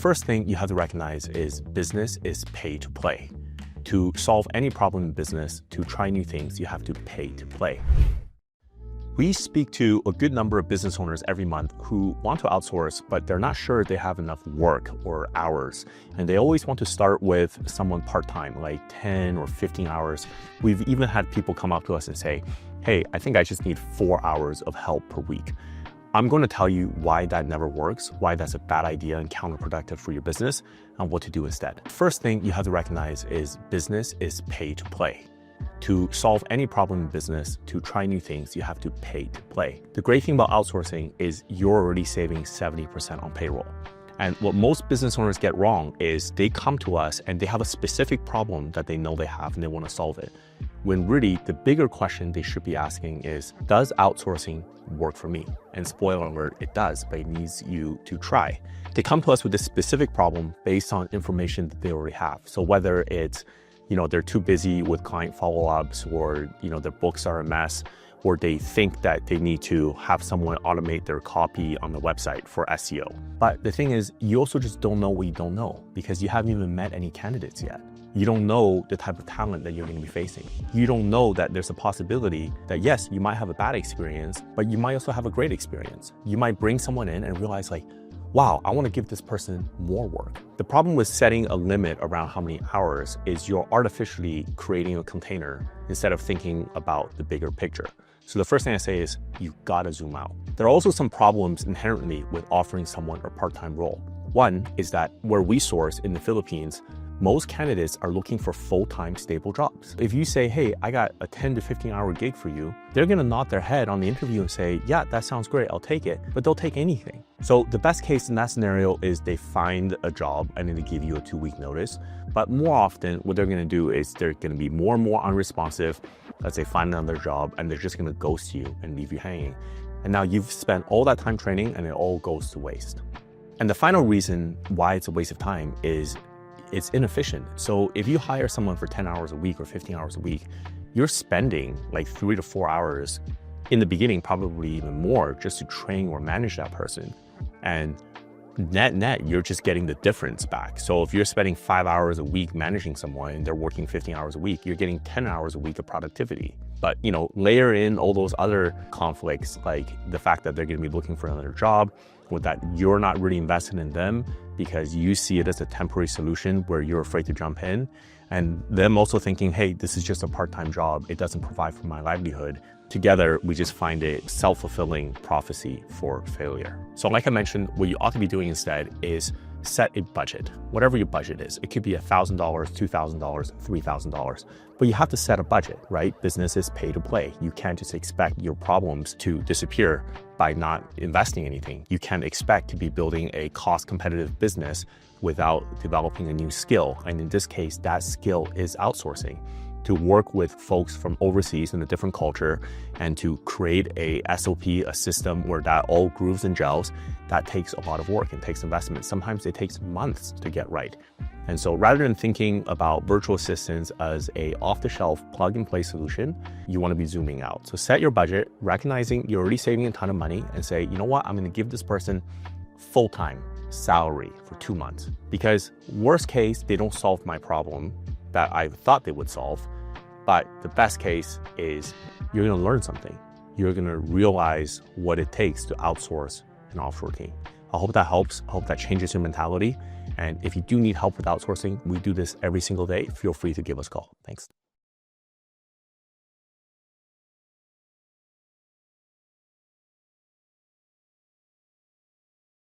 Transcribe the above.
first thing you have to recognize is business is pay to play. To solve any problem in business, to try new things, you have to pay to play. We speak to a good number of business owners every month who want to outsource, but they're not sure they have enough work or hours. And they always want to start with someone part-time, like 10 or 15 hours. We've even had people come up to us and say, hey, I think I just need 4 hours of help per week. I'm going to tell you why that never works, why that's a bad idea and counterproductive for your business, and what to do instead. First thing you have to recognize is business is pay to play. To solve any problem in business, to try new things, you have to pay to play. The great thing about outsourcing is you're already saving 70% on payroll. And what most business owners get wrong is they come to us and they have a specific problem that they know they have and they want to solve it. When really the bigger question they should be asking is, does outsourcing work for me? And spoiler alert, it does, but it needs you to try. They come to us with this specific problem based on information that they already have. So whether it's they're too busy with client follow-ups, or their books are a mess, or they think that they need to have someone automate their copy on the website for SEO. But the thing is, you also just don't know what you don't know, because you haven't even met any candidates yet. You don't know the type of talent that you're going to be facing. You don't know that there's a possibility that yes, you might have a bad experience, but you might also have a great experience. You might bring someone in and realize wow, I want to give this person more work. The problem with setting a limit around how many hours is you're artificially creating a container instead of thinking about the bigger picture. So the first thing I say is you gotta zoom out. There are also some problems inherently with offering someone a part-time role. One is that where we source in the Philippines, most candidates are looking for full-time stable jobs. If you say, hey, I got a 10 to 15 hour gig for you, they're gonna nod their head on the interview and say, yeah, that sounds great, I'll take it, but they'll take anything. So the best case in that scenario is they find a job and then they give you a 2-week notice. But more often, what they're gonna do is they're gonna be more and more unresponsive. Let's say find another job and they're just gonna ghost you and leave you hanging. And now you've spent all that time training and it all goes to waste. And the final reason why it's a waste of time is it's inefficient. So if you hire someone for 10 hours a week or 15 hours a week, you're spending like 3 to 4 hours in the beginning, probably even more, just to train or manage that person. And net, you're just getting the difference back. So if you're spending 5 hours a week managing someone and they're working 15 hours a week, you're getting 10 hours a week of productivity. But layer in all those other conflicts, like the fact that they're gonna be looking for another job, or that you're not really invested in them because you see it as a temporary solution where you're afraid to jump in, and them also thinking, hey, this is just a part-time job, it doesn't provide for my livelihood. Together, we just find a self-fulfilling prophecy for failure. So like I mentioned, what you ought to be doing instead is set a budget, whatever your budget is. It could be $1,000, $2,000, $3,000, but you have to set a budget, right? Business is pay to play. You can't just expect your problems to disappear by not investing anything. You can't expect to be building a cost competitive business without developing a new skill. And in this case, that skill is outsourcing. To work with folks from overseas in a different culture and to create a SOP, a system where that all grooves and gels, that takes a lot of work and takes investment. Sometimes it takes months to get right. And so rather than thinking about virtual assistants as a off-the-shelf plug-and-play solution, you want to be zooming out. So set your budget, recognizing you're already saving a ton of money, and say, you know what, I'm going to give this person full-time salary for 2 months. Because worst case, they don't solve my problem that I thought they would solve. But the best case is you're going to learn something. You're going to realize what it takes to outsource an offshore team. I hope that helps. I hope that changes your mentality. And if you do need help with outsourcing, we do this every single day. Feel free to give us a call. Thanks.